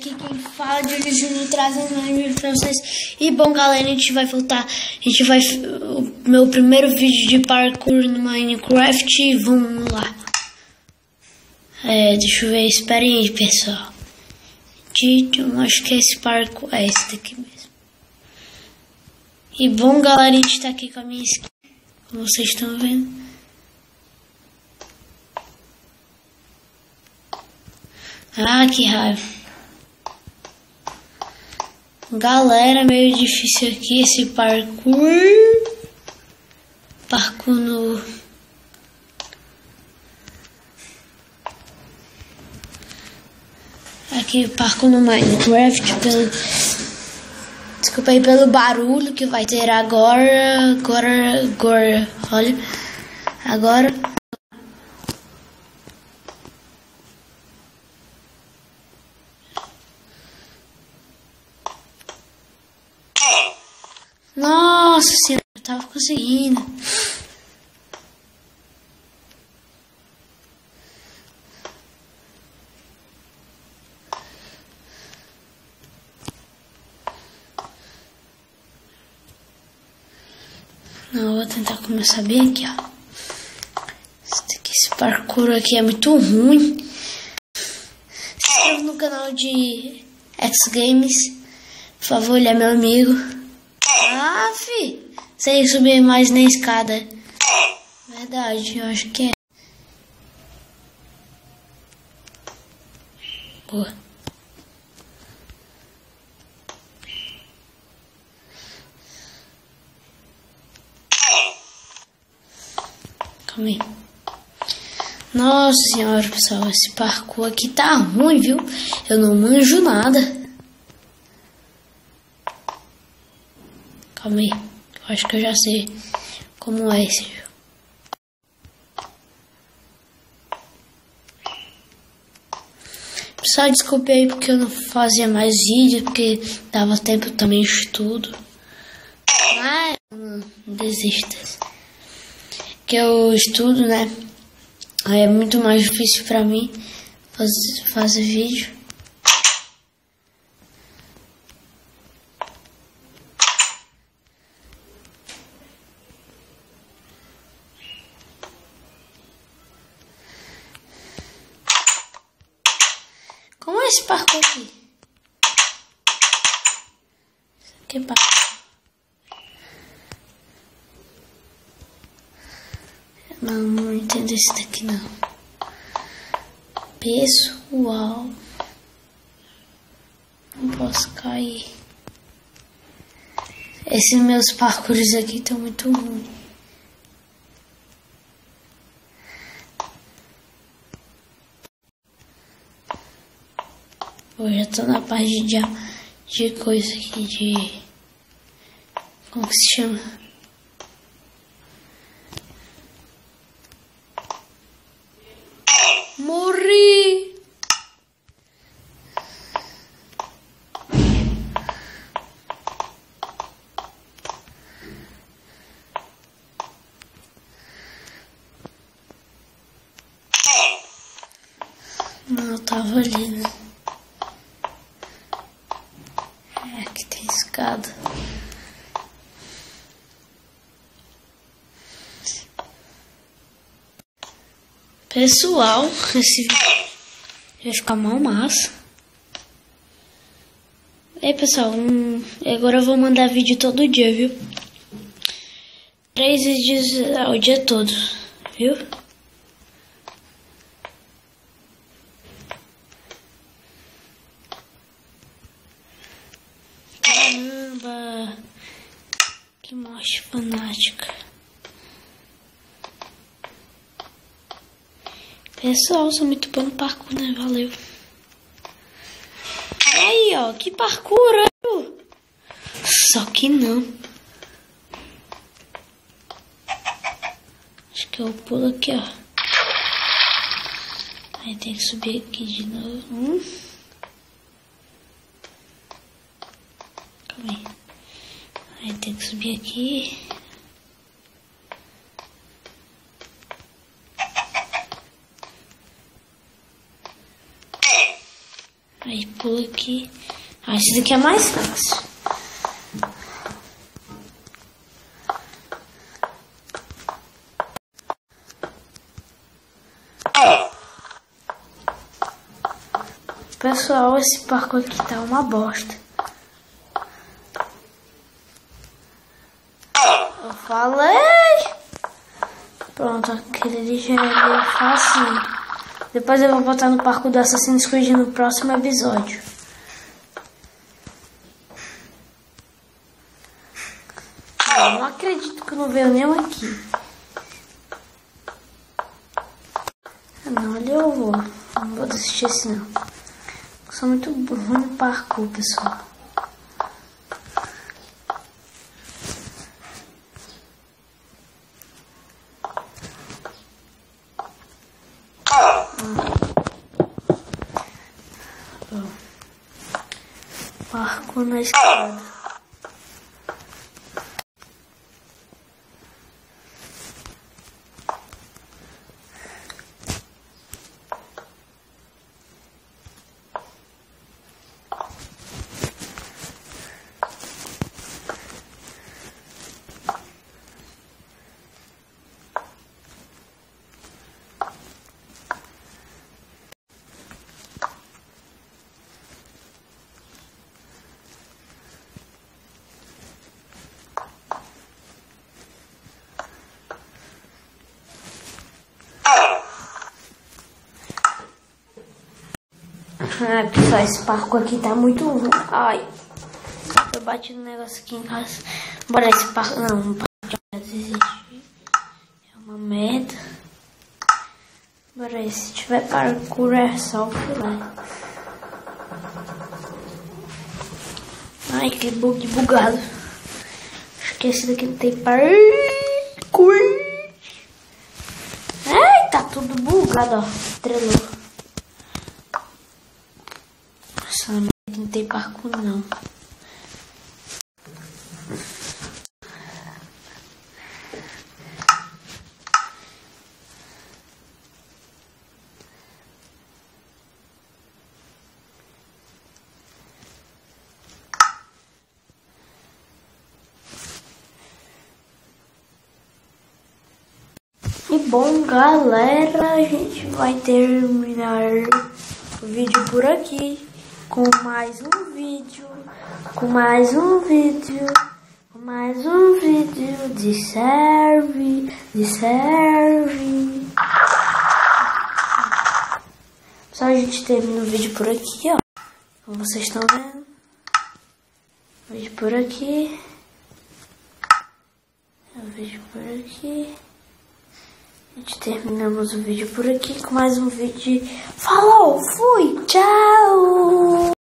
aqui quem fala de Júnior trazendo mais vídeo pra vocês. E bom, galera, a gente vai voltar. O meu primeiro vídeo de parkour no Minecraft. Vamos lá. Deixa eu ver, esperem aí, pessoal. Eu acho que é esse parkour. É esse daqui mesmo. E bom, galera, a gente tá aqui com a minha skin, como vocês estão vendo. Ah, que raiva. Galera, meio difícil aqui esse parkour. Parkour no... Aqui, parkour no Minecraft. Desculpa aí pelo barulho que vai ter agora. Olha. Agora... Nossa senhora, eu tava conseguindo. Não, vou tentar começar bem aqui, ó. Esse parkour aqui é muito ruim. Se inscreva no canal de X Games. Por favor, ele é meu amigo. Ah, fi, sem subir mais na escada. Verdade, eu acho que é. Boa. Calma aí. Nossa senhora, pessoal, esse parkour aqui tá ruim, viu? Eu não manjo nada. Calma aí, eu acho que eu já sei como é esse jogo. Pessoal, desculpe aí porque eu não fazia mais vídeo, porque dava tempo também de estudo. Mas não desista. Que eu estudo, né? Aí é muito mais difícil pra mim fazer vídeo. Como é esse parkour aqui? Isso aqui é parkour. Não entendo esse daqui não. Pessoal, não posso cair. Esses meus parkours aqui estão muito ruins. Eu já tô na parte de coisa aqui de... Como que se chama? Morri! Não, eu tava ali, né? Aqui tem escada. Pessoal, esse vídeo vai ficar mal massa. Ei, pessoal, agora eu vou mandar vídeo todo dia, viu? 3 vídeos ao dia todo, viu? Caramba, que morte fanática. Pessoal, sou muito bom no parkour, né? Valeu. Aí, ó, que parkour, ó. Só que não. Acho que eu pulo aqui, ó. Aí tem que subir aqui de novo. Calma aí. Aí tem que subir aqui. Aí pula aqui. Ah, esse daqui é mais fácil. Pessoal, esse parkour aqui tá uma bosta. Eu falei! Pronto, aquele ali já é fácil. Depois eu vou botar no parkour do Assassin's Creed no próximo episódio. Eu não acredito que não veio nenhum aqui. Não, ali eu vou. Não vou assistir esse não. Eu sou muito ruim no parkour, pessoal. Parkour na escada. Ah, pessoal, esse parkour aqui tá muito ruim. Ai, eu bati no negócio aqui em casa. Bora, esse parkour. Não, um parkour já desistir. É uma merda. Bora, se tiver parkour é só o filé. Ai, que bug bugado. Acho que esse daqui não tem parkour. Ai, tá tudo bugado, ó. Trelou. Não tem parkour não. E bom, galera, a gente vai terminar o vídeo por aqui. Com mais um vídeo de serve. Só a gente termina o vídeo por aqui, ó. Como vocês estão vendo. O vídeo por aqui. O vídeo por aqui. A gente terminamos o vídeo por aqui com mais um vídeo. Falou, fui, tchau!